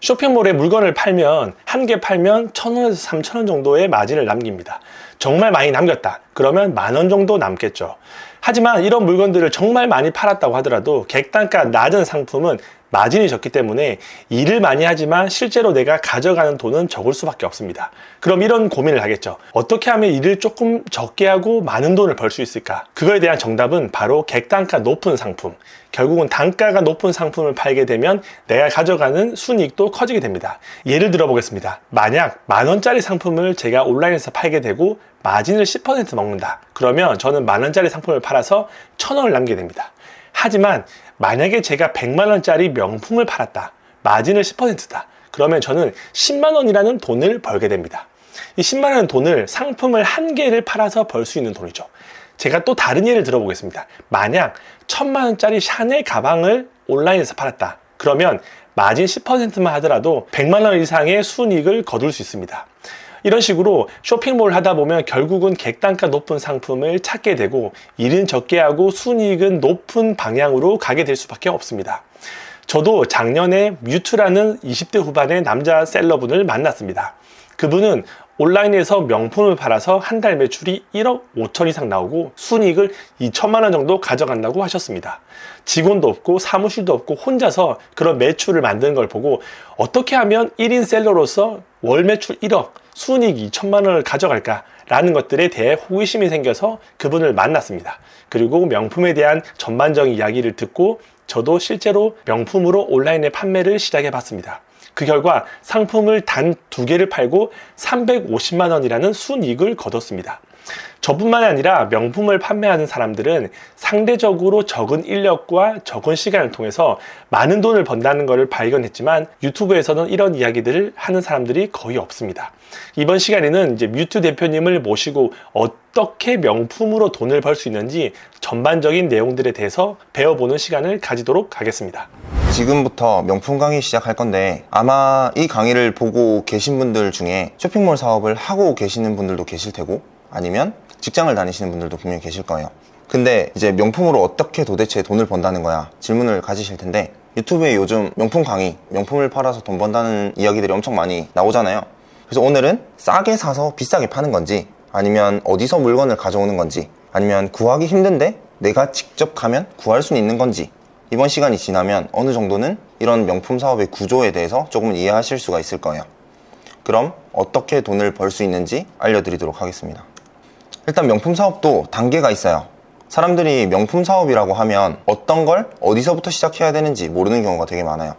쇼핑몰에 물건을 팔면 한 개 팔면 1,000원에서 3,000원 정도의 마진을 남깁니다. 정말 많이 남겼다 그러면 10,000원 정도 남겠죠. 하지만 이런 물건들을 정말 많이 팔았다고 하더라도 객단가 낮은 상품은 마진이 적기 때문에 일을 많이 하지만 실제로 내가 가져가는 돈은 적을 수밖에 없습니다. 그럼 이런 고민을 하겠죠. 어떻게 하면 일을 조금 적게 하고 많은 돈을 벌 수 있을까? 그거에 대한 정답은 바로 객단가 높은 상품. 결국은 단가가 높은 상품을 팔게 되면 내가 가져가는 순이익도 커지게 됩니다. 예를 들어 보겠습니다. 만약 10,000원짜리 상품을 제가 온라인에서 팔게 되고 마진을 10% 먹는다. 그러면 저는 10,000원짜리 상품을 팔아서 1,000원을 남기게 됩니다. 하지만 만약에 제가 100만원짜리 명품을 팔았다. 마진을 10%다. 그러면 저는 10만원이라는 돈을 벌게 됩니다. 이 10만원 돈을 상품을 한 개를 팔아서 벌 수 있는 돈이죠. 제가 또 다른 예를 들어보겠습니다. 만약 1,000만원짜리 샤넬 가방을 온라인에서 팔았다. 그러면 마진 10%만 하더라도 100만원 이상의 순이익을 거둘 수 있습니다. 이런 식으로 쇼핑몰을 하다 보면 결국은 객단가 높은 상품을 찾게 되고 일은 적게 하고 순이익은 높은 방향으로 가게 될 수밖에 없습니다. 저도 작년에 뮤트라는 20대 후반의 남자 셀러분을 만났습니다. 그분은 온라인에서 명품을 팔아서 한 달 매출이 1억 5천 이상 나오고 순이익을 2천만 원 정도 가져간다고 하셨습니다. 직원도 없고 사무실도 없고 혼자서 그런 매출을 만드는 걸 보고 어떻게 하면 1인 셀러로서 월 매출 1억, 순이익 2천만 원을 가져갈까? 라는 것들에 대해 호기심이 생겨서 그분을 만났습니다. 그리고 명품에 대한 전반적인 이야기를 듣고 저도 실제로 명품으로 온라인에 판매를 시작해 봤습니다. 그 결과 상품을 단 2개를 팔고 350만 원이라는 순이익을 거뒀습니다. 저뿐만 아니라 명품을 판매하는 사람들은 상대적으로 적은 인력과 적은 시간을 통해서 많은 돈을 번다는 것을 발견했지만 유튜브에서는 이런 이야기들을 하는 사람들이 거의 없습니다. 이번 시간에는 이제 뮤트 대표님을 모시고 어떻게 명품으로 돈을 벌 수 있는지 전반적인 내용들에 대해서 배워보는 시간을 가지도록 하겠습니다. 지금부터 명품 강의 시작할 건데 아마 이 강의를 보고 계신 분들 중에 쇼핑몰 사업을 하고 계시는 분들도 계실 테고 아니면 직장을 다니시는 분들도 분명히 계실 거예요. 근데 이제 명품으로 어떻게 도대체 돈을 번다는 거야 질문을 가지실 텐데 유튜브에 요즘 명품 강의, 명품을 팔아서 돈 번다는 이야기들이 엄청 많이 나오잖아요. 그래서 오늘은 싸게 사서 비싸게 파는 건지 아니면 어디서 물건을 가져오는 건지 아니면 구하기 힘든데 내가 직접 가면 구할 수 있는 건지 이번 시간이 지나면 어느 정도는 이런 명품 사업의 구조에 대해서 조금 이해하실 수가 있을 거예요. 그럼 어떻게 돈을 벌 수 있는지 알려드리도록 하겠습니다. 일단 명품 사업도 단계가 있어요. 사람들이 명품 사업이라고 하면 어떤 걸 어디서부터 시작해야 되는지 모르는 경우가 되게 많아요.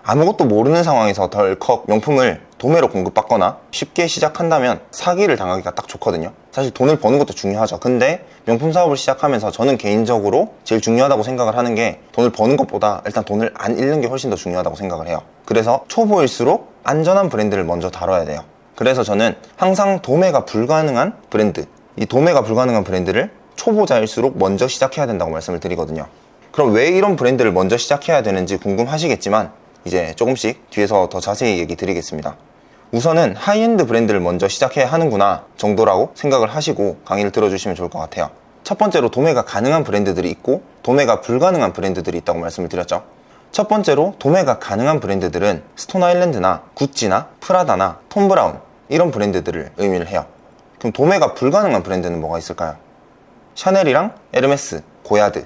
아무것도 모르는 상황에서 덜컥 명품을 도매로 공급받거나 쉽게 시작한다면 사기를 당하기가 딱 좋거든요. 사실 돈을 버는 것도 중요하죠. 근데 명품 사업을 시작하면서 저는 개인적으로 제일 중요하다고 생각을 하는 게 돈을 버는 것보다 일단 돈을 안 잃는 게 훨씬 더 중요하다고 생각을 해요. 그래서 초보일수록 안전한 브랜드를 먼저 다뤄야 돼요. 그래서 저는 항상 도매가 불가능한 브랜드, 이 도매가 불가능한 브랜드를 초보자일수록 먼저 시작해야 된다고 말씀을 드리거든요. 그럼 왜 이런 브랜드를 먼저 시작해야 되는지 궁금하시겠지만 이제 조금씩 뒤에서 더 자세히 얘기 드리겠습니다. 우선은 하이엔드 브랜드를 먼저 시작해야 하는구나 정도라고 생각을 하시고 강의를 들어주시면 좋을 것 같아요. 첫 번째로 도매가 가능한 브랜드들이 있고 도매가 불가능한 브랜드들이 있다고 말씀을 드렸죠. 첫 번째로 도매가 가능한 브랜드들은 스톤 아일랜드나 구찌나 프라다나 톰 브라운 이런 브랜드들을 의미를 해요. 그럼 도매가 불가능한 브랜드는 뭐가 있을까요? 샤넬이랑 에르메스, 고야드,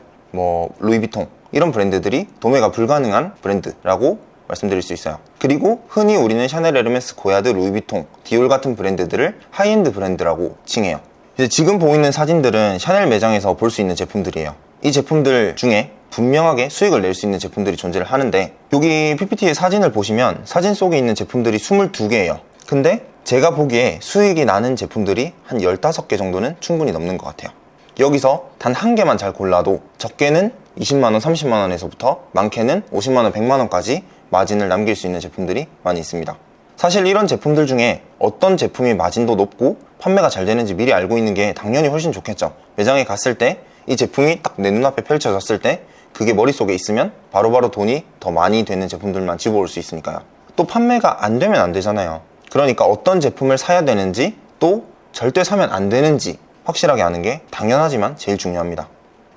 루이비통 이런 브랜드들이 도매가 불가능한 브랜드라고 말씀드릴 수 있어요. 그리고 흔히 우리는 샤넬, 에르메스, 고야드, 루이비통, 디올 같은 브랜드들을 하이엔드 브랜드라고 칭해요. 이제 지금 보이는 사진들은 샤넬 매장에서 볼 수 있는 제품들이에요. 이 제품들 중에 분명하게 수익을 낼 수 있는 제품들이 존재를 하는데 여기 PPT의 사진을 보시면 사진 속에 있는 제품들이 22개예요. 근데 제가 보기에 수익이 나는 제품들이 한 15개 정도는 충분히 넘는 것 같아요. 여기서 단 한 개만 잘 골라도 적게는 20만원, 30만원에서부터 많게는 50만원, 100만원까지 마진을 남길 수 있는 제품들이 많이 있습니다. 사실 이런 제품들 중에 어떤 제품이 마진도 높고 판매가 잘 되는지 미리 알고 있는 게 당연히 훨씬 좋겠죠. 매장에 갔을 때 이 제품이 딱 내 눈앞에 펼쳐졌을 때 그게 머릿속에 있으면 바로바로 돈이 더 많이 되는 제품들만 집어올 수 있으니까요. 또 판매가 안 되면 안 되잖아요. 그러니까 어떤 제품을 사야 되는지 또 절대 사면 안 되는지 확실하게 아는 게 당연하지만 제일 중요합니다.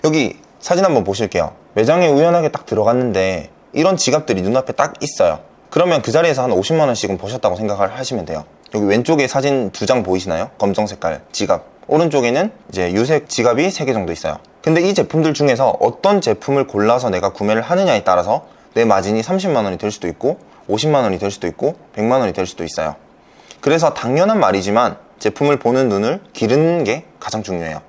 여기 사진 한번 보실게요. 매장에 우연하게 딱 들어갔는데 이런 지갑들이 눈앞에 딱 있어요. 그러면 그 자리에서 한 50만 원씩은 버셨다고 생각을 하시면 돼요. 여기 왼쪽에 사진 2장 보이시나요? 검정 색깔 지갑. 오른쪽에는 이제 유색 지갑이 3개 정도 있어요. 근데 이 제품들 중에서 어떤 제품을 골라서 내가 구매를 하느냐에 따라서 내 마진이 30만 원이 될 수도 있고 50만 원이 될 수도 있고 100만 원이 될 수도 있어요. 그래서 당연한 말이지만 제품을 보는 눈을 기르는 게 가장 중요해요.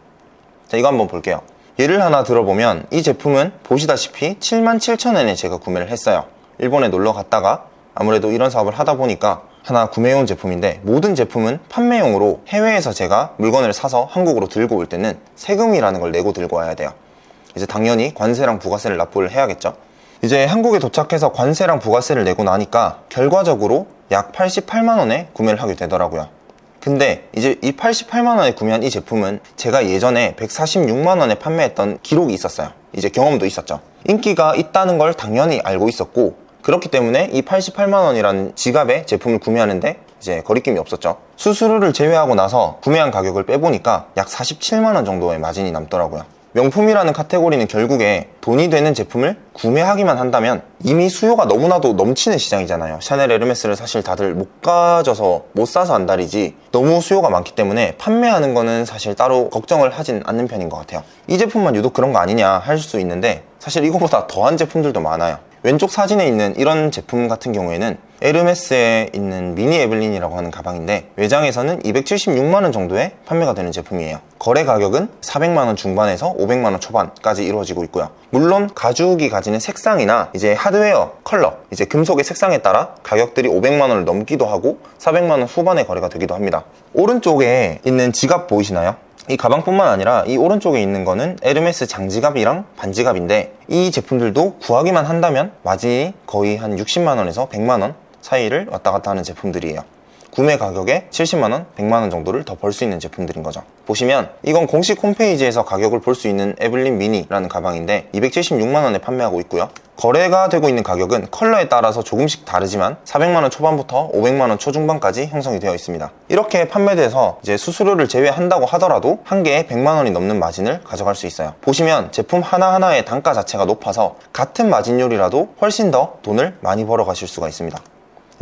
자, 이거 한번 볼게요. 예를 하나 들어보면 이 제품은 보시다시피 77,000원에 제가 구매를 했어요. 일본에 놀러 갔다가 아무래도 이런 사업을 하다 보니까 하나 구매해온 제품인데, 모든 제품은 판매용으로 해외에서 제가 물건을 사서 한국으로 들고 올 때는 세금이라는 걸 내고 들고 와야 돼요. 이제 당연히 관세랑 부가세를 납부를 해야겠죠. 이제 한국에 도착해서 관세랑 부가세를 내고 나니까 결과적으로 약 88만 원에 구매를 하게 되더라고요. 근데 이제 이 88만 원에 구매한 이 제품은 제가 예전에 146만 원에 판매했던 기록이 있었어요. 이제 경험도 있었죠. 인기가 있다는 걸 당연히 알고 있었고, 그렇기 때문에 이 88만 원이라는 지갑의 제품을 구매하는데 이제 거리낌이 없었죠. 수수료를 제외하고 나서 구매한 가격을 빼보니까 약 47만 원 정도의 마진이 남더라고요. 명품이라는 카테고리는 결국에 돈이 되는 제품을 구매하기만 한다면 이미 수요가 너무나도 넘치는 시장이잖아요. 샤넬, 에르메스를 사실 다들 못 가져서 못 사서 안달이지 너무 수요가 많기 때문에 판매하는 거는 사실 따로 걱정을 하진 않는 편인 것 같아요. 이 제품만 유독 그런 거 아니냐 할 수 있는데, 사실 이거보다 더한 제품들도 많아요. 왼쪽 사진에 있는 이런 제품 같은 경우에는 에르메스에 있는 미니 에블린이라고 하는 가방인데, 외장에서는 276만원 정도에 판매가 되는 제품이에요. 거래 가격은 400만원 중반에서 500만원 초반까지 이루어지고 있고요. 물론 가죽이 가지는 색상이나 이제 하드웨어, 컬러, 이제 금속의 색상에 따라 가격들이 500만원을 넘기도 하고 400만원 후반에 거래가 되기도 합니다. 오른쪽에 있는 지갑 보이시나요? 이 가방뿐만 아니라 이 오른쪽에 있는 거는 에르메스 장지갑이랑 반지갑인데, 이 제품들도 구하기만 한다면 마진이 거의 한 60만원에서 100만원 사이를 왔다 갔다 하는 제품들이에요. 구매 가격에 70만원, 100만원 정도를 더 벌 수 있는 제품들인 거죠. 보시면 이건 공식 홈페이지에서 가격을 볼 수 있는 에블린 미니라는 가방인데 276만원에 판매하고 있고요. 거래가 되고 있는 가격은 컬러에 따라서 조금씩 다르지만 400만원 초반부터 500만원 초중반까지 형성이 되어 있습니다. 이렇게 판매돼서 이제 수수료를 제외한다고 하더라도 한 개에 100만원이 넘는 마진을 가져갈 수 있어요. 보시면 제품 하나하나의 단가 자체가 높아서 같은 마진율이라도 훨씬 더 돈을 많이 벌어 가실 수가 있습니다.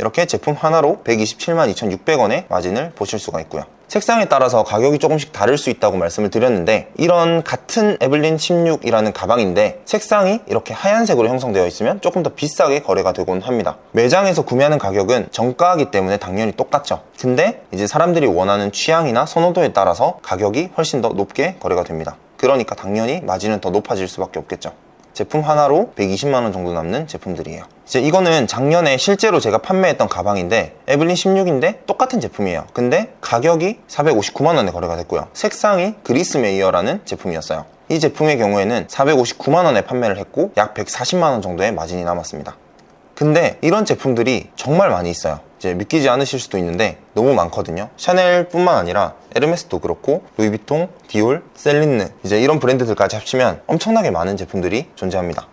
이렇게 제품 하나로 127만 2,600원의 마진을 보실 수가 있고요. 색상에 따라서 가격이 조금씩 다를 수 있다고 말씀을 드렸는데, 이런 같은 에블린 16이라는 가방인데 색상이 이렇게 하얀색으로 형성되어 있으면 조금 더 비싸게 거래가 되곤 합니다. 매장에서 구매하는 가격은 정가이기 때문에 당연히 똑같죠. 근데 이제 사람들이 원하는 취향이나 선호도에 따라서 가격이 훨씬 더 높게 거래가 됩니다. 그러니까 당연히 마진은 더 높아질 수밖에 없겠죠. 제품 하나로 120만원 정도 남는 제품들이에요. 이제 이거는 작년에 실제로 제가 판매했던 가방인데 에블린 16인데 똑같은 제품이에요. 근데 가격이 459만원에 거래가 됐고요. 색상이 그리스메이어라는 제품이었어요. 이 제품의 경우에는 459만원에 판매를 했고 약 140만원 정도의 마진이 남았습니다. 근데 이런 제품들이 정말 많이 있어요. 이제 믿기지 않으실 수도 있는데 너무 많거든요. 샤넬뿐만 아니라 에르메스도 그렇고 루이비통, 디올, 셀린느, 이제 이런 브랜드들까지 합치면 엄청나게 많은 제품들이 존재합니다.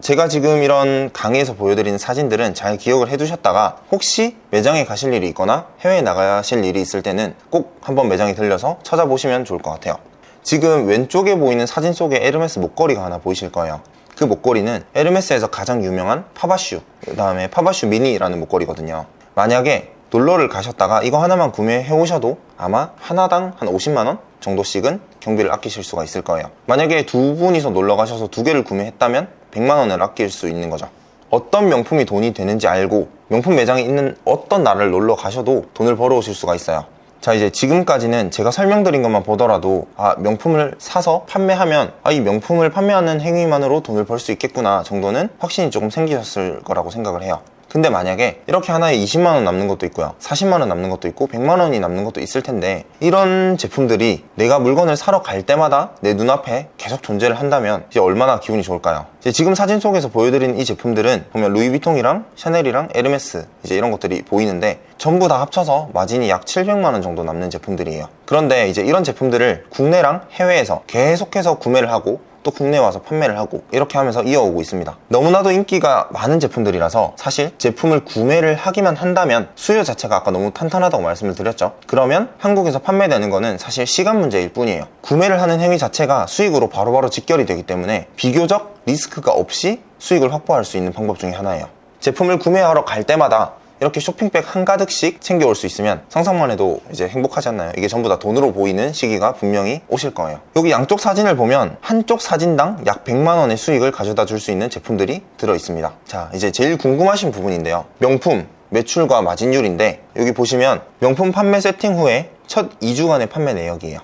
제가 지금 이런 강의에서 보여드리는 사진들은 잘 기억을 해두셨다가 혹시 매장에 가실 일이 있거나 해외에 나가실 일이 있을 때는 꼭 한번 매장에 들려서 찾아보시면 좋을 것 같아요. 지금 왼쪽에 보이는 사진 속에 에르메스 목걸이가 하나 보이실 거예요. 그 목걸이는 에르메스에서 가장 유명한 파바슈, 그 다음에 파바슈 미니라는 목걸이거든요. 만약에 놀러를 가셨다가 이거 하나만 구매해 오셔도 아마 하나당 한 50만원 정도씩은 경비를 아끼실 수가 있을 거예요. 만약에 두 분이서 놀러 가셔서 두 개를 구매했다면 100만원을 아낄 수 있는 거죠. 어떤 명품이 돈이 되는지 알고 명품 매장에 있는 어떤 나라를 놀러 가셔도 돈을 벌어오실 수가 있어요. 자, 이제 지금까지는 제가 설명드린 것만 보더라도 명품을 사서 판매하면 이 명품을 판매하는 행위만으로 돈을 벌 수 있겠구나 정도는 확신이 조금 생기셨을 거라고 생각을 해요. 근데 만약에 이렇게 하나에 20만원 남는 것도 있고요, 40만원 남는 것도 있고 100만원이 남는 것도 있을 텐데, 이런 제품들이 내가 물건을 사러 갈 때마다 내 눈앞에 계속 존재를 한다면 이제 얼마나 기분이 좋을까요? 이제 지금 사진 속에서 보여드린 이 제품들은 보면 루이비통이랑 샤넬이랑 에르메스 이제 이런 것들이 보이는데 전부 다 합쳐서 마진이 약 700만원 정도 남는 제품들이에요. 그런데 이제 이런 제품들을 국내랑 해외에서 계속해서 구매를 하고 또 국내에 와서 판매를 하고 이렇게 하면서 이어오고 있습니다. 너무나도 인기가 많은 제품들이라서 사실 제품을 구매를 하기만 한다면 수요 자체가 아까 너무 탄탄하다고 말씀을 드렸죠. 그러면 한국에서 판매되는 거는 사실 시간 문제일 뿐이에요. 구매를 하는 행위 자체가 수익으로 바로바로 직결이 되기 때문에 비교적 리스크가 없이 수익을 확보할 수 있는 방법 중에 하나예요. 제품을 구매하러 갈 때마다 이렇게 쇼핑백 한가득씩 챙겨올 수 있으면 상상만 해도 이제 행복하지 않나요? 이게 전부 다 돈으로 보이는 시기가 분명히 오실 거예요. 여기 양쪽 사진을 보면 한쪽 사진당 약 100만 원의 수익을 가져다 줄 수 있는 제품들이 들어 있습니다. 자, 이제 제일 궁금하신 부분인데요. 명품 매출과 마진율인데 여기 보시면 명품 판매 세팅 후에 첫 2주간의 판매 내역이에요.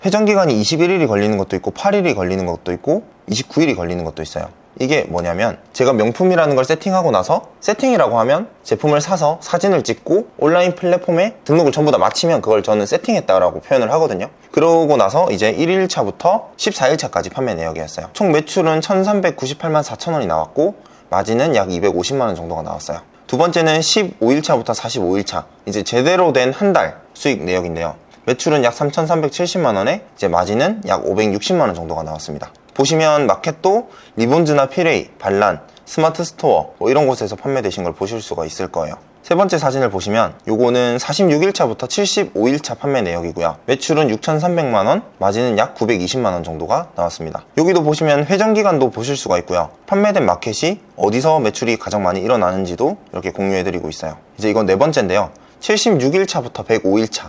회전 기간이 21일이 걸리는 것도 있고 8일이 걸리는 것도 있고 29일이 걸리는 것도 있어요. 이게 뭐냐면 제가 명품이라는 걸 세팅하고 나서, 세팅이라고 하면 제품을 사서 사진을 찍고 온라인 플랫폼에 등록을 전부 다 마치면 그걸 저는 세팅했다라고 표현을 하거든요. 그러고 나서 이제 1일차부터 14일차까지 판매 내역이었어요. 총 매출은 1398만 4천 원이 나왔고 마진은 약 250만 원 정도가 나왔어요. 두 번째는 15일차부터 45일차, 이제 제대로 된 한 달 수익 내역인데요. 매출은 약 3,370만 원에 이제 마진은 약 560만 원 정도가 나왔습니다. 보시면 마켓도 리본즈나 피레이, 반란, 스마트 스토어 뭐 이런 곳에서 판매되신 걸 보실 수가 있을 거예요. 세 번째 사진을 보시면 요거는 46일차부터 75일차 판매 내역이고요. 매출은 6,300만 원, 마진은 약 920만 원 정도가 나왔습니다. 여기도 보시면 회전 기간도 보실 수가 있고요. 판매된 마켓이 어디서 매출이 가장 많이 일어나는지도 이렇게 공유해드리고 있어요. 이제 이건 네 번째인데요. 76일차부터 105일차,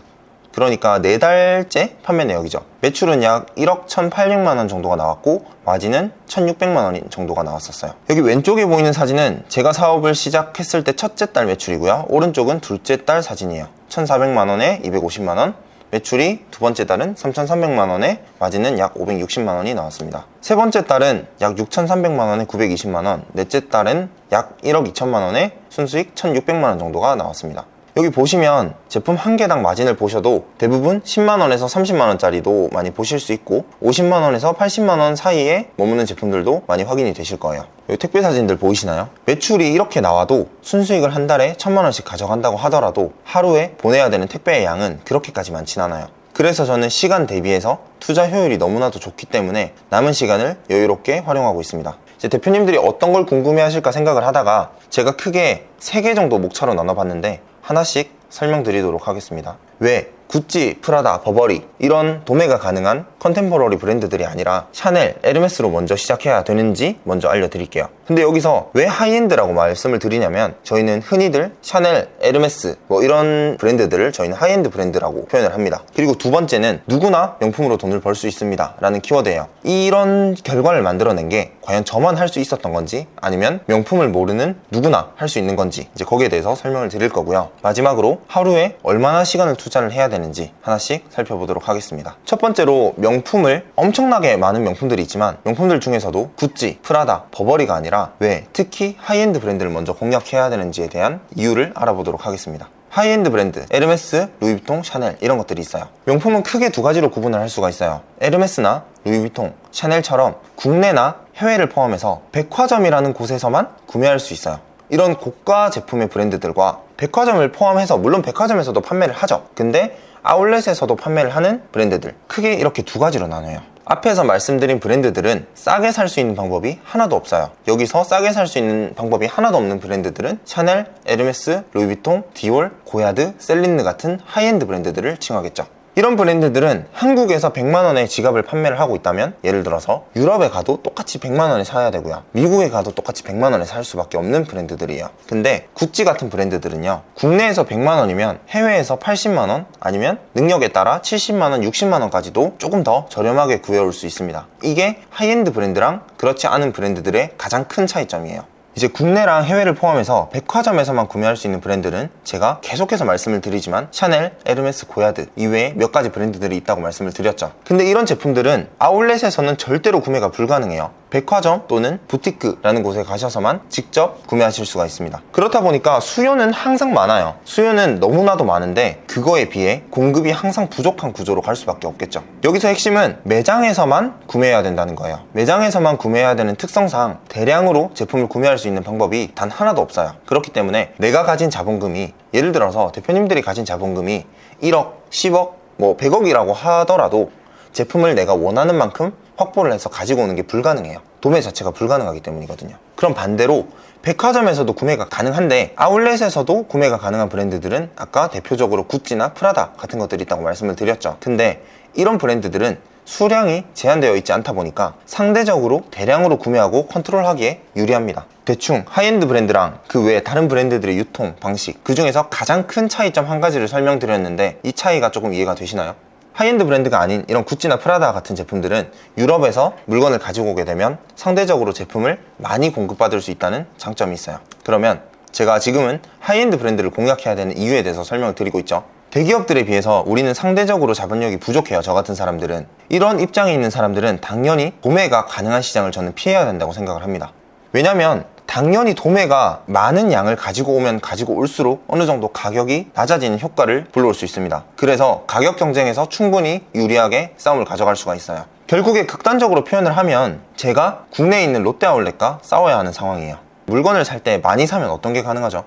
그러니까 4달째 판매 내역이죠. 매출은 약 1억 1,800만 원 정도가 나왔고 마진은 1,600만 원 정도가 나왔었어요. 여기 왼쪽에 보이는 사진은 제가 사업을 시작했을 때 첫째 달 매출이고요. 오른쪽은 둘째 달 사진이에요. 1,400만 원에 250만 원, 매출이 두 번째 달은 3,300만 원에 마진은 약 560만 원이 나왔습니다. 세 번째 달은 약 6,300만 원에 920만 원, 넷째 달은 약 1억 2천만 원에 순수익 1,600만 원 정도가 나왔습니다. 여기 보시면 제품 한 개당 마진을 보셔도 대부분 10만원에서 30만원짜리도 많이 보실 수 있고 50만원에서 80만원 사이에 머무는 제품들도 많이 확인이 되실 거예요. 여기 택배 사진들 보이시나요? 매출이 이렇게 나와도 순수익을 한 달에 1,000만원씩 가져간다고 하더라도 하루에 보내야 되는 택배의 양은 그렇게까지 많진 않아요. 그래서 저는 시간 대비해서 투자 효율이 너무나도 좋기 때문에 남은 시간을 여유롭게 활용하고 있습니다. 이제 대표님들이 어떤 걸 궁금해 하실까 생각을 하다가 제가 크게 3개 정도 목차로 나눠봤는데 하나씩 설명드리도록 하겠습니다. 왜 구찌, 프라다, 버버리 이런 도매가 가능한 컨템포러리 브랜드들이 아니라 샤넬, 에르메스로 먼저 시작해야 되는지 먼저 알려드릴게요. 근데 여기서 왜 하이엔드라고 말씀을 드리냐면 저희는 흔히들 샤넬, 에르메스 뭐 이런 브랜드들을 저희는 하이엔드 브랜드라고 표현을 합니다. 그리고 두 번째는 누구나 명품으로 돈을 벌 수 있습니다 라는 키워드예요. 이런 결과를 만들어낸 게 과연 저만 할 수 있었던 건지 아니면 명품을 모르는 누구나 할 수 있는 건지 이제 거기에 대해서 설명을 드릴 거고요. 마지막으로 하루에 얼마나 시간을 투자를 해야 되는지 하나씩 살펴보도록 하겠습니다. 첫 번째로 명품을, 엄청나게 많은 명품들이 있지만 명품들 중에서도 구찌, 프라다, 버버리가 아니라 왜 특히 하이엔드 브랜드를 먼저 공략해야 되는지에 대한 이유를 알아보도록 하겠습니다. 하이엔드 브랜드, 에르메스, 루이비통, 샤넬 이런 것들이 있어요. 명품은 크게 두 가지로 구분을 할 수가 있어요. 에르메스나 루이비통, 샤넬처럼 국내나 해외를 포함해서 백화점이라는 곳에서만 구매할 수 있어요. 이런 고가 제품의 브랜드들과 백화점을 포함해서, 물론 백화점에서도 판매를 하죠. 근데 아울렛에서도 판매를 하는 브랜드들, 크게 이렇게 두 가지로 나눠요. 앞에서 말씀드린 브랜드들은 싸게 살 수 있는 방법이 하나도 없어요. 여기서 싸게 살 수 있는 방법이 하나도 없는 브랜드들은 샤넬, 에르메스, 루이비통, 디올, 고야드, 셀린느 같은 하이엔드 브랜드들을 칭하겠죠. 이런 브랜드들은 한국에서 100만원의 지갑을 판매를 하고 있다면, 예를 들어서 유럽에 가도 똑같이 100만원에 사야 되고요, 미국에 가도 똑같이 100만원에 살 수밖에 없는 브랜드들이에요. 근데 구찌 같은 브랜드들은요, 국내에서 100만원이면 해외에서 80만원, 아니면 능력에 따라 70만원, 60만원까지도 조금 더 저렴하게 구해올 수 있습니다. 이게 하이엔드 브랜드랑 그렇지 않은 브랜드들의 가장 큰 차이점이에요. 이제 국내랑 해외를 포함해서 백화점에서만 구매할 수 있는 브랜드는 제가 계속해서 말씀을 드리지만 샤넬, 에르메스, 고야드 이외에 몇 가지 브랜드들이 있다고 말씀을 드렸죠. 근데 이런 제품들은 아울렛에서는 절대로 구매가 불가능해요. 백화점 또는 부티크라는 곳에 가셔서만 직접 구매하실 수가 있습니다. 그렇다 보니까 수요는 항상 많아요. 수요는 너무나도 많은데 그거에 비해 공급이 항상 부족한 구조로 갈 수밖에 없겠죠. 여기서 핵심은 매장에서만 구매해야 된다는 거예요. 매장에서만 구매해야 되는 특성상 대량으로 제품을 구매할 수 있는 방법이 단 하나도 없어요. 그렇기 때문에 내가 가진 자본금이, 예를 들어서 대표님들이 가진 자본금이 1억, 10억, 뭐 100억이라고 하더라도 제품을 내가 원하는 만큼 확보를 해서 가지고 오는 게 불가능해요. 도매 자체가 불가능하기 때문이거든요. 그럼 반대로 백화점에서도 구매가 가능한데 아울렛에서도 구매가 가능한 브랜드들은 아까 대표적으로 구찌나 프라다 같은 것들이 있다고 말씀을 드렸죠. 근데 이런 브랜드들은 수량이 제한되어 있지 않다 보니까 상대적으로 대량으로 구매하고 컨트롤하기에 유리합니다. 대충 하이엔드 브랜드랑 그 외 다른 브랜드들의 유통 방식, 그 중에서 가장 큰 차이점 한 가지를 설명드렸는데 이 차이가 조금 이해가 되시나요? 하이엔드 브랜드가 아닌 이런 구찌나 프라다 같은 제품들은 유럽에서 물건을 가지고 오게 되면 상대적으로 제품을 많이 공급받을 수 있다는 장점이 있어요. 그러면 제가 지금은 하이엔드 브랜드를 공략해야 되는 이유에 대해서 설명을 드리고 있죠. 대기업들에 비해서 우리는 상대적으로 자본력이 부족해요. 저 같은 사람들은. 이런 입장에 있는 사람들은 당연히 도매가 가능한 시장을 저는 피해야 된다고 생각을 합니다. 왜냐면 당연히 도매가 많은 양을 가지고 오면 가지고 올수록 어느 정도 가격이 낮아지는 효과를 불러올 수 있습니다. 그래서 가격 경쟁에서 충분히 유리하게 싸움을 가져갈 수가 있어요. 결국에 극단적으로 표현을 하면 제가 국내에 있는 롯데아울렛과 싸워야 하는 상황이에요. 물건을 살 때 많이 사면 어떤 게 가능하죠?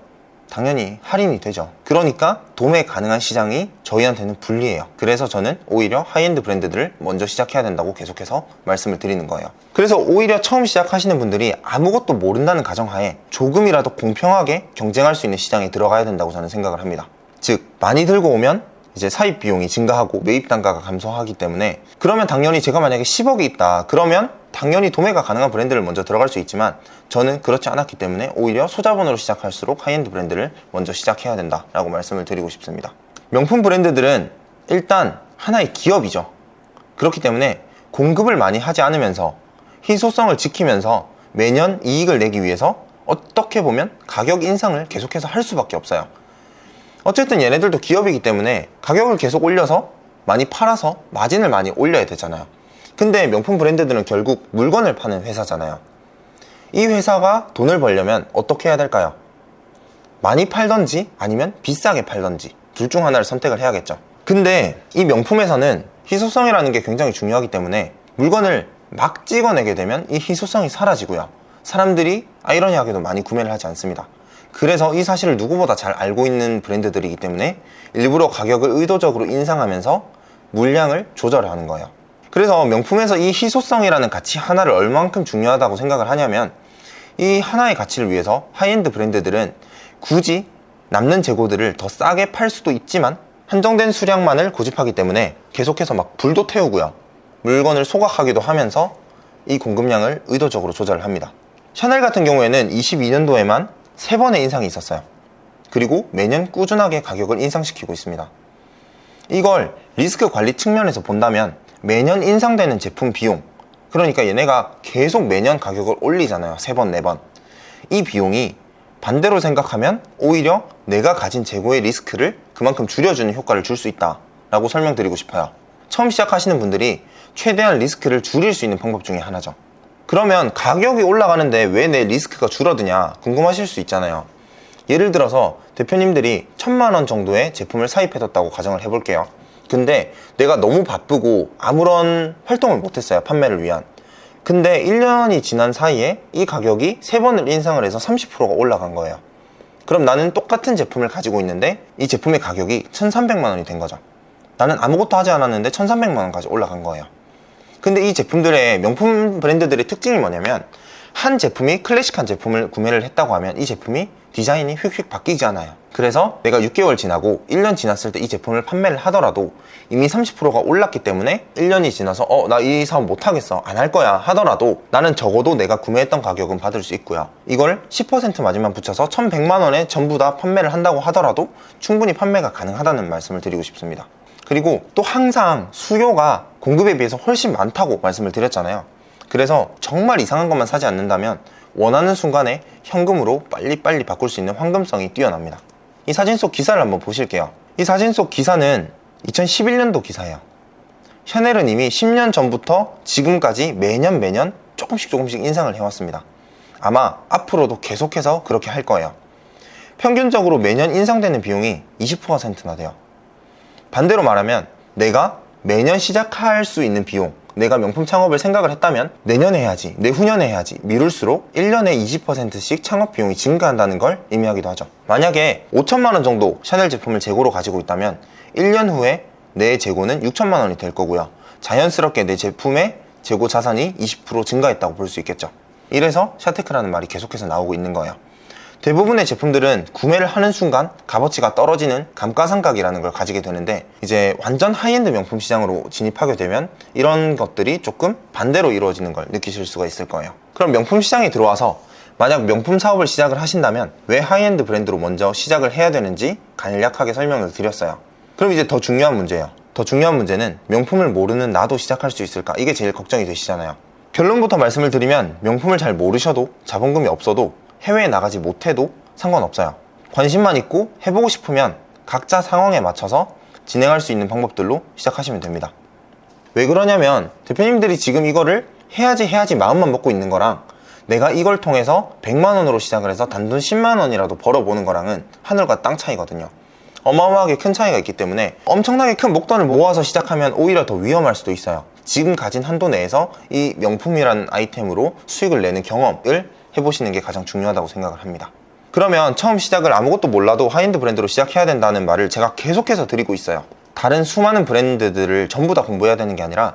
당연히 할인이 되죠. 그러니까 도매 가능한 시장이 저희한테는 불리해요. 그래서 저는 오히려 하이엔드 브랜드들을 먼저 시작해야 된다고 계속해서 말씀을 드리는 거예요. 그래서 오히려 처음 시작하시는 분들이 아무것도 모른다는 가정하에 조금이라도 공평하게 경쟁할 수 있는 시장에 들어가야 된다고 저는 생각을 합니다. 즉 많이 들고 오면 이제 사입 비용이 증가하고 매입 단가가 감소하기 때문에, 그러면 당연히 제가 만약에 10억이 있다 그러면 당연히 도매가 가능한 브랜드를 먼저 들어갈 수 있지만 저는 그렇지 않았기 때문에 오히려 소자본으로 시작할수록 하이엔드 브랜드를 먼저 시작해야 된다라고 말씀을 드리고 싶습니다. 명품 브랜드들은 일단 하나의 기업이죠. 그렇기 때문에 공급을 많이 하지 않으면서 희소성을 지키면서 매년 이익을 내기 위해서 어떻게 보면 가격 인상을 계속해서 할 수밖에 없어요. 어쨌든 얘네들도 기업이기 때문에 가격을 계속 올려서 많이 팔아서 마진을 많이 올려야 되잖아요. 근데 명품 브랜드들은 결국 물건을 파는 회사잖아요. 이 회사가 돈을 벌려면 어떻게 해야 될까요? 많이 팔던지 아니면 비싸게 팔던지 둘 중 하나를 선택을 해야겠죠. 근데 이 명품 회사는 희소성이라는 게 굉장히 중요하기 때문에 물건을 막 찍어내게 되면 이 희소성이 사라지고요. 사람들이 아이러니하게도 많이 구매를 하지 않습니다. 그래서 이 사실을 누구보다 잘 알고 있는 브랜드들이기 때문에 일부러 가격을 의도적으로 인상하면서 물량을 조절하는 거예요. 그래서 명품에서 이 희소성이라는 가치 하나를 얼만큼 중요하다고 생각을 하냐면, 이 하나의 가치를 위해서 하이엔드 브랜드들은 굳이 남는 재고들을 더 싸게 팔 수도 있지만 한정된 수량만을 고집하기 때문에 계속해서 막 불도 태우고요. 물건을 소각하기도 하면서 이 공급량을 의도적으로 조절을 합니다. 샤넬 같은 경우에는 22년도에만 3번의 인상이 있었어요. 그리고 매년 꾸준하게 가격을 인상시키고 있습니다. 이걸 리스크 관리 측면에서 본다면 매년 인상되는 제품 비용, 그러니까 얘네가 계속 매년 가격을 올리잖아요. 3번, 4번. 이 비용이 반대로 생각하면 오히려 내가 가진 재고의 리스크를 그만큼 줄여주는 효과를 줄 수 있다라고 설명드리고 싶어요. 처음 시작하시는 분들이 최대한 리스크를 줄일 수 있는 방법 중에 하나죠. 그러면 가격이 올라가는데 왜 내 리스크가 줄어드냐 궁금하실 수 있잖아요. 예를 들어서 대표님들이 1000만 원 정도의 제품을 사입해뒀다고 가정을 해볼게요. 근데 내가 너무 바쁘고 아무런 활동을 못했어요. 판매를 위한. 근데 1년이 지난 사이에 이 가격이 3번을 인상을 해서 30%가 올라간 거예요. 그럼 나는 똑같은 제품을 가지고 있는데 이 제품의 가격이 1300만 원이 된 거죠. 나는 아무것도 하지 않았는데 1300만 원까지 올라간 거예요. 근데 이 제품들의 명품 브랜드들의 특징이 뭐냐면, 한 제품이 클래식한 제품을 구매를 했다고 하면 이 제품이 디자인이 휙휙 바뀌지 않아요. 그래서 내가 6개월 지나고 1년 지났을 때 이 제품을 판매를 하더라도 이미 30%가 올랐기 때문에 1년이 지나서 나 이 사업 못하겠어, 안 할 거야 하더라도 나는 적어도 내가 구매했던 가격은 받을 수 있고요. 이걸 10% 마진만 붙여서 1100만 원에 전부 다 판매를 한다고 하더라도 충분히 판매가 가능하다는 말씀을 드리고 싶습니다. 그리고 또 항상 수요가 공급에 비해서 훨씬 많다고 말씀을 드렸잖아요. 그래서 정말 이상한 것만 사지 않는다면 원하는 순간에 현금으로 빨리빨리 바꿀 수 있는 황금성이 뛰어납니다. 이 사진 속 기사를 한번 보실게요. 이 사진 속 기사는 2011년도 기사예요. 샤넬은 이미 10년 전부터 지금까지 매년 조금씩 인상을 해왔습니다. 아마 앞으로도 계속해서 그렇게 할 거예요. 평균적으로 매년 인상되는 비용이 20%나 돼요. 반대로 말하면 내가 매년 시작할 수 있는 비용, 내가 명품 창업을 생각을 했다면 내년에 해야지, 내후년에 해야지 미룰수록 1년에 20%씩 창업 비용이 증가한다는 걸 의미하기도 하죠. 만약에 5천만 원 정도 샤넬 제품을 재고로 가지고 있다면 1년 후에 내 재고는 6천만 원이 될 거고요. 자연스럽게 내 제품의 재고 자산이 20% 증가했다고 볼 수 있겠죠. 이래서 샤테크라는 말이 계속해서 나오고 있는 거예요. 대부분의 제품들은 구매를 하는 순간 값어치가 떨어지는 감가상각이라는 걸 가지게 되는데, 이제 완전 하이엔드 명품 시장으로 진입하게 되면 이런 것들이 조금 반대로 이루어지는 걸 느끼실 수가 있을 거예요. 그럼 명품 시장에 들어와서 만약 명품 사업을 시작을 하신다면 왜 하이엔드 브랜드로 먼저 시작을 해야 되는지 간략하게 설명을 드렸어요. 그럼 이제 더 중요한 문제예요. 더 중요한 문제는 명품을 모르는 나도 시작할 수 있을까? 이게 제일 걱정이 되시잖아요. 결론부터 말씀을 드리면 명품을 잘 모르셔도, 자본금이 없어도, 해외에 나가지 못해도 상관없어요. 관심만 있고 해보고 싶으면 각자 상황에 맞춰서 진행할 수 있는 방법들로 시작하시면 됩니다. 왜 그러냐면 대표님들이 지금 이거를 해야지 마음만 먹고 있는 거랑 내가 이걸 통해서 100만원으로 시작을 해서 단돈 10만원이라도 벌어보는 거랑은 하늘과 땅 차이거든요. 어마어마하게 큰 차이가 있기 때문에 엄청나게 큰 목돈을 모아서 시작하면 오히려 더 위험할 수도 있어요. 지금 가진 한도 내에서 이 명품이라는 아이템으로 수익을 내는 경험을 해보시는 게 가장 중요하다고 생각을 합니다. 그러면 처음 시작을 아무것도 몰라도 하이엔드 브랜드로 시작해야 된다는 말을 제가 계속해서 드리고 있어요. 다른 수많은 브랜드들을 전부 다 공부해야 되는 게 아니라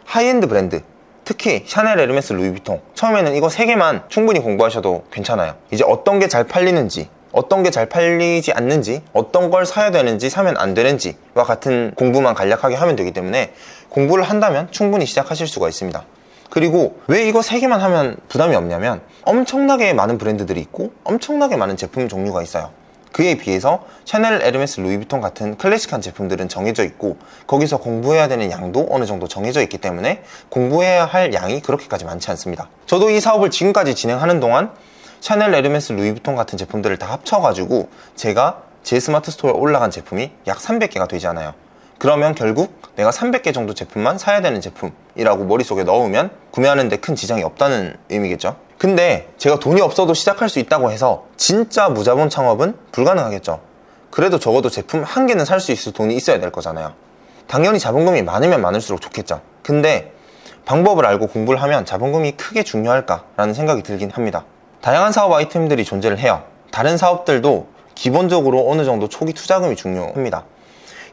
하이엔드 브랜드, 특히 샤넬, 에르메스, 루이비통, 처음에는 이거 3개만 충분히 공부하셔도 괜찮아요. 이제 어떤 게 잘 팔리는지, 어떤 게 잘 팔리지 않는지, 어떤 걸 사야 되는지, 사면 안 되는지와 같은 공부만 간략하게 하면 되기 때문에 공부를 한다면 충분히 시작하실 수가 있습니다. 그리고 왜 이거 3개만 하면 부담이 없냐면 엄청나게 많은 브랜드들이 있고 엄청나게 많은 제품 종류가 있어요. 그에 비해서 샤넬, 에르메스, 루이비통 같은 클래식한 제품들은 정해져 있고 거기서 공부해야 되는 양도 어느 정도 정해져 있기 때문에 공부해야 할 양이 그렇게까지 많지 않습니다. 저도 이 사업을 지금까지 진행하는 동안 샤넬, 에르메스, 루이비통 같은 제품들을 다 합쳐가지고 제가 제 스마트 스토어에 올라간 제품이 약 300개가 되지 않아요. 그러면 결국 내가 300개 정도 제품만 사야 되는 제품이라고 머릿속에 넣으면 구매하는 데 큰 지장이 없다는 의미겠죠. 근데 제가 돈이 없어도 시작할 수 있다고 해서 진짜 무자본 창업은 불가능하겠죠. 그래도 적어도 제품 1개는 살 수 있을 돈이 있어야 될 거잖아요. 당연히 자본금이 많으면 많을수록 좋겠죠. 근데 방법을 알고 공부를 하면 자본금이 크게 중요할까라는 생각이 들긴 합니다. 다양한 사업 아이템들이 존재를 해요. 다른 사업들도 기본적으로 어느 정도 초기 투자금이 중요합니다.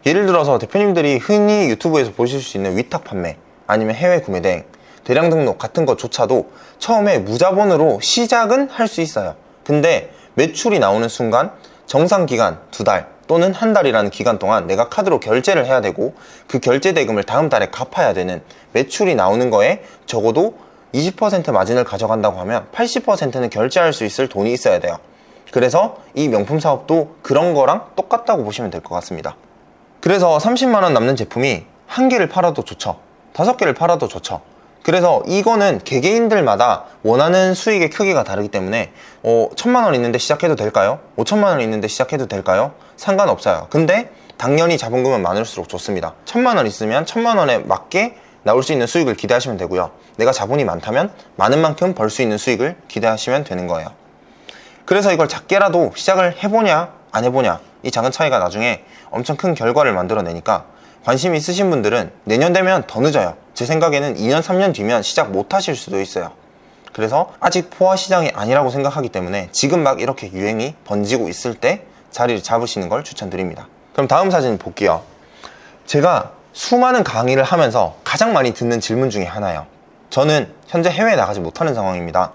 예를 들어서 대표님들이 흔히 유튜브에서 보실 수 있는 위탁 판매, 아니면 해외 구매 대행, 대량 등록 같은 것조차도 처음에 무자본으로 시작은 할 수 있어요. 근데 매출이 나오는 순간 정상 기간 2달 또는 1달이라는 기간 동안 내가 카드로 결제를 해야 되고 그 결제 대금을 다음 달에 갚아야 되는, 매출이 나오는 거에 적어도 20% 마진을 가져간다고 하면 80%는 결제할 수 있을 돈이 있어야 돼요. 그래서 이 명품 사업도 그런 거랑 똑같다고 보시면 될 것 같습니다. 그래서 30만원 남는 제품이 1개를 팔아도 좋죠, 5개를 팔아도 좋죠. 그래서 이거는 개개인들마다 원하는 수익의 크기가 다르기 때문에 1000만원 있는데 시작해도 될까요? 5천만원 있는데 시작해도 될까요? 상관없어요. 근데 당연히 자본금은 많을수록 좋습니다. 1000만원 있으면 1000만원에 맞게 나올 수 있는 수익을 기대하시면 되고요. 내가 자본이 많다면 많은 만큼 벌 수 있는 수익을 기대하시면 되는 거예요. 그래서 이걸 작게라도 시작을 해보냐 안 해보냐, 이 작은 차이가 나중에 엄청 큰 결과를 만들어내니까 관심 있으신 분들은 내년 되면 더 늦어요. 제 생각에는 2년 3년 뒤면 시작 못 하실 수도 있어요. 그래서 아직 포화 시장이 아니라고 생각하기 때문에 지금 막 이렇게 유행이 번지고 있을 때 자리를 잡으시는 걸 추천드립니다. 그럼 다음 사진 볼게요. 제가 수많은 강의를 하면서 가장 많이 듣는 질문 중에 하나예요. 저는 현재 해외에 나가지 못하는 상황입니다.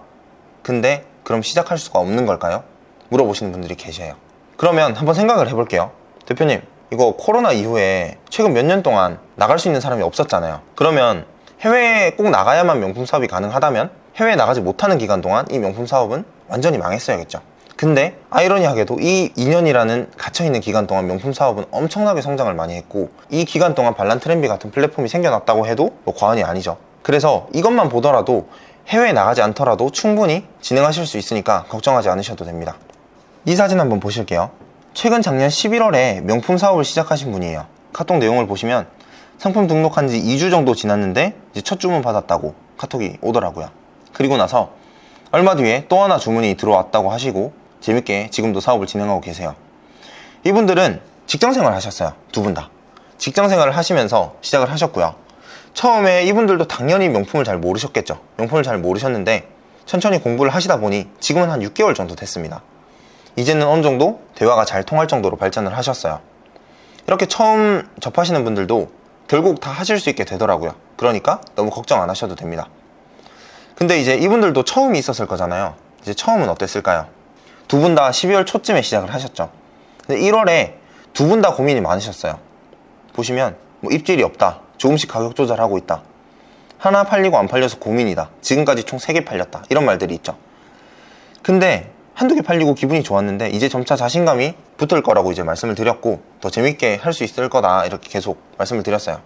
근데 그럼 시작할 수가 없는 걸까요? 물어보시는 분들이 계셔요. 그러면 한번 생각을 해볼게요. 대표님, 이거 코로나 이후에 최근 몇 년 동안 나갈 수 있는 사람이 없었잖아요. 그러면 해외에 꼭 나가야만 명품 사업이 가능하다면 해외에 나가지 못하는 기간 동안 이 명품 사업은 완전히 망했어야겠죠. 근데 아이러니하게도 이 2년이라는 갇혀있는 기간 동안 명품 사업은 엄청나게 성장을 많이 했고, 이 기간 동안 발란트렌비 같은 플랫폼이 생겨났다고 해도 뭐 과언이 아니죠. 그래서 이것만 보더라도 해외에 나가지 않더라도 충분히 진행하실 수 있으니까 걱정하지 않으셔도 됩니다. 이 사진 한번 보실게요. 최근 작년 11월에 명품 사업을 시작하신 분이에요. 카톡 내용을 보시면 상품 등록한 지 2주 정도 지났는데 이제 첫 주문 받았다고 카톡이 오더라고요. 그리고 나서 얼마 뒤에 또 하나 주문이 들어왔다고 하시고 재밌게 지금도 사업을 진행하고 계세요. 이분들은 직장생활을 하셨어요. 두 분 다 직장생활을 하시면서 시작을 하셨고요. 처음에 이분들도 당연히 명품을 잘 모르셨겠죠. 명품을 잘 모르셨는데 천천히 공부를 하시다 보니 지금은 한 6개월 정도 됐습니다. 이제는 어느 정도 대화가 잘 통할 정도로 발전을 하셨어요. 이렇게 처음 접하시는 분들도 결국 다 하실 수 있게 되더라고요. 그러니까 너무 걱정 안 하셔도 됩니다. 근데 이제 이분들도 처음이 있었을 거잖아요. 이제 처음은 어땠을까요? 두 분 다 12월 초쯤에 시작을 하셨죠. 근데 1월에 두 분 다 고민이 많으셨어요. 보시면 뭐 입질이 없다, 조금씩 가격 조절하고 있다, 하나 팔리고 안 팔려서 고민이다, 지금까지 총 3개 팔렸다, 이런 말들이 있죠. 근데 한두 개 팔리고 기분이 좋았는데 이제 점차 자신감이 붙을 거라고 이제 말씀을 드렸고, 더 재밌게 할 수 있을 거다 이렇게 계속 말씀을 드렸어요.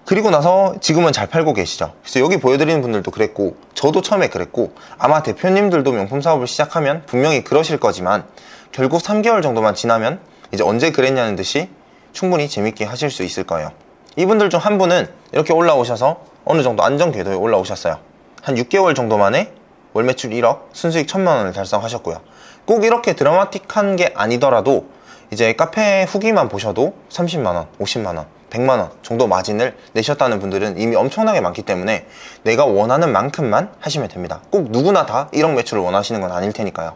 그리고 나서 지금은 잘 팔고 계시죠. 그래서 여기 보여드리는 분들도 그랬고, 저도 처음에 그랬고, 아마 대표님들도 명품 사업을 시작하면 분명히 그러실 거지만, 결국 3개월 정도만 지나면 이제 언제 그랬냐는 듯이 충분히 재밌게 하실 수 있을 거예요. 이분들 중 한 분은 이렇게 올라오셔서 어느 정도 안정 궤도에 올라오셨어요. 한 6개월 정도 만에 월 매출 1억, 순수익 1000만 원을 달성하셨고요. 꼭 이렇게 드라마틱한 게 아니더라도 이제 카페 후기만 보셔도 30만 원, 50만 원, 100만 원 정도 마진을 내셨다는 분들은 이미 엄청나게 많기 때문에 내가 원하는 만큼만 하시면 됩니다. 꼭 누구나 다 1억 매출을 원하시는 건 아닐 테니까요.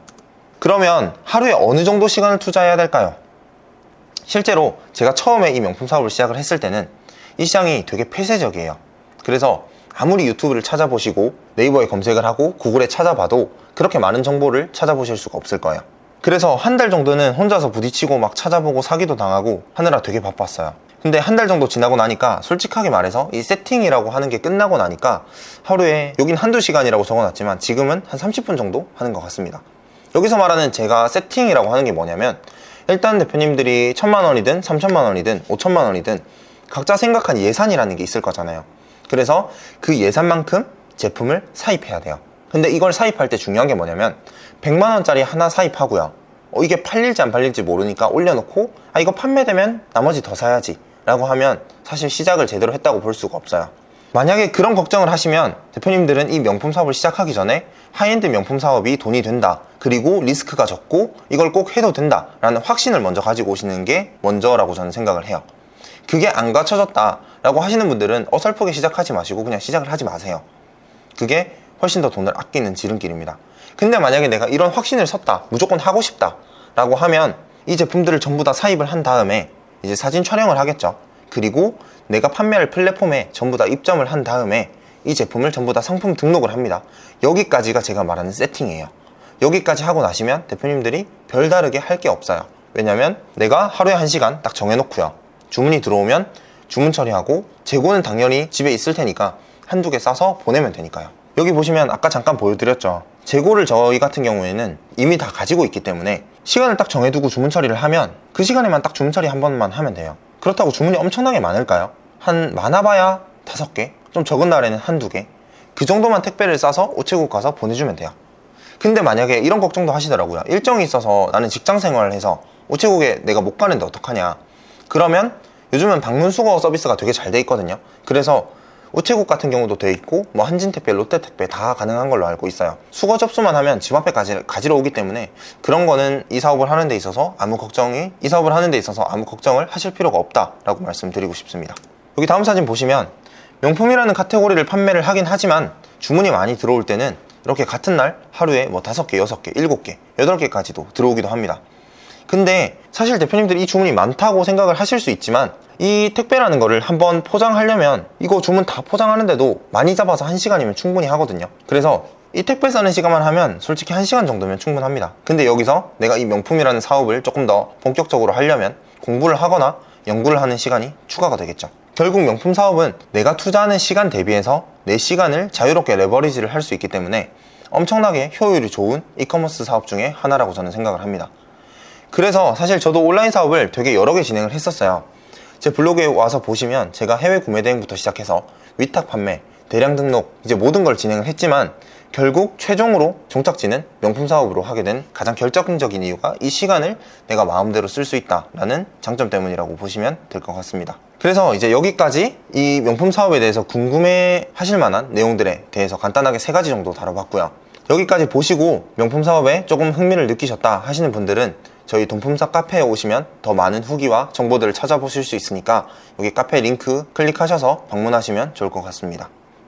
그러면 하루에 어느 정도 시간을 투자해야 될까요? 실제로 제가 처음에 이 명품 사업을 시작을 했을 때는 이 시장이 되게 폐쇄적이에요. 그래서 아무리 유튜브를 찾아보시고 네이버에 검색을 하고 구글에 찾아봐도 그렇게 많은 정보를 찾아보실 수가 없을 거예요. 그래서 한 달 정도는 혼자서 부딪히고 막 찾아보고 사기도 당하고 하느라 되게 바빴어요. 근데 한 달 정도 지나고 나니까 솔직하게 말해서 이 세팅이라고 하는 게 끝나고 나니까 하루에, 여긴 한두 시간이라고 적어놨지만 지금은 한 30분 정도 하는 것 같습니다. 여기서 말하는 제가 세팅이라고 하는 게 뭐냐면, 일단 대표님들이 1000만 원이든 3000만 원이든 5000만 원이든 각자 생각한 예산이라는 게 있을 거잖아요. 그래서 그 예산만큼 제품을 사입해야 돼요. 근데 이걸 사입할 때 중요한 게 뭐냐면, 100만 원짜리 하나 사입하고요, 이게 팔릴지 안 팔릴지 모르니까 올려놓고 이거 판매되면 나머지 더 사야지 라고 하면 사실 시작을 제대로 했다고 볼 수가 없어요. 만약에 그런 걱정을 하시면 대표님들은 이 명품 사업을 시작하기 전에 하이엔드 명품 사업이 돈이 된다, 그리고 리스크가 적고 이걸 꼭 해도 된다 라는 확신을 먼저 가지고 오시는 게 먼저라고 저는 생각을 해요. 그게 안 갖춰졌다 라고 하시는 분들은 어설프게 시작하지 마시고 그냥 시작을 하지 마세요. 그게 훨씬 더 돈을 아끼는 지름길입니다. 근데 만약에 내가 이런 확신을 섰다, 무조건 하고 싶다 라고 하면 이 제품들을 전부 다 사입을 한 다음에 이제 사진 촬영을 하겠죠. 그리고 내가 판매할 플랫폼에 전부 다 입점을 한 다음에 이 제품을 전부 다 상품 등록을 합니다. 여기까지가 제가 말하는 세팅이에요. 여기까지 하고 나시면 대표님들이 별다르게 할 게 없어요. 왜냐면 내가 하루에 1시간 딱 정해놓고요, 주문이 들어오면 주문 처리하고 재고는 당연히 집에 있을 테니까 한두 개 싸서 보내면 되니까요. 여기 보시면 아까 잠깐 보여드렸죠. 재고를 저희 같은 경우에는 이미 다 가지고 있기 때문에 시간을 딱 정해두고 주문 처리를 하면 그 시간에만 딱 주문 처리 한 번만 하면 돼요. 그렇다고 주문이 엄청나게 많을까요? 한 많아봐야 5개, 좀 적은 날에는 한두 개, 그 정도만 택배를 싸서 우체국 가서 보내주면 돼요. 근데 만약에 이런 걱정도 하시더라고요. 일정이 있어서 나는 직장 생활을 해서 우체국에 내가 못 가는데 어떡하냐. 그러면 요즘은 방문 수거 서비스가 되게 잘 돼 있거든요. 그래서 우체국 같은 경우도 돼 있고 뭐 한진택배, 롯데택배 다 가능한 걸로 알고 있어요. 수거 접수만 하면 집 앞에 가지러 오기 때문에 그런 거는 이 사업을 하는 데 있어서 아무 걱정을 하실 필요가 없다라고 말씀드리고 싶습니다. 여기 다음 사진 보시면 명품이라는 카테고리를 판매를 하긴 하지만 주문이 많이 들어올 때는 이렇게 같은 날 하루에 뭐 5개, 6개, 7개, 8개까지도 들어오기도 합니다. 근데 사실 대표님들이 이 주문이 많다고 생각을 하실 수 있지만, 이 택배라는 거를 한번 포장하려면 이거 주문 다 포장하는데도 많이 잡아서 1시간이면 충분히 하거든요. 그래서 이 택배 싸는 시간만 하면 솔직히 1시간 정도면 충분합니다. 근데 여기서 내가 이 명품이라는 사업을 조금 더 본격적으로 하려면 공부를 하거나 연구를 하는 시간이 추가가 되겠죠. 결국 명품 사업은 내가 투자하는 시간 대비해서 내 시간을 자유롭게 레버리지를 할 수 있기 때문에 엄청나게 효율이 좋은 이커머스 사업 중에 하나라고 저는 생각을 합니다. 그래서 사실 저도 온라인 사업을 되게 여러 개 진행을 했었어요. 제 블로그에 와서 보시면 제가 해외 구매 대행부터 시작해서 위탁 판매, 대량 등록, 이제 모든 걸 진행을 했지만 결국 최종으로 종착지는 명품 사업으로 하게 된 가장 결정적인 이유가 이 시간을 내가 마음대로 쓸 수 있다라는 장점 때문이라고 보시면 될 것 같습니다. 그래서 이제 여기까지 이 명품 사업에 대해서 궁금해 하실 만한 내용들에 대해서 간단하게 3가지 정도 다뤄봤고요. 여기까지 보시고 명품 사업에 조금 흥미를 느끼셨다 하시는 분들은 저희 돈품사 카페에 오시면 더 많은 후기와 정보들을 찾아보실 수 있으니까 여기 카페 링크 클릭하셔서 방문하시면 좋을 것 같습니다.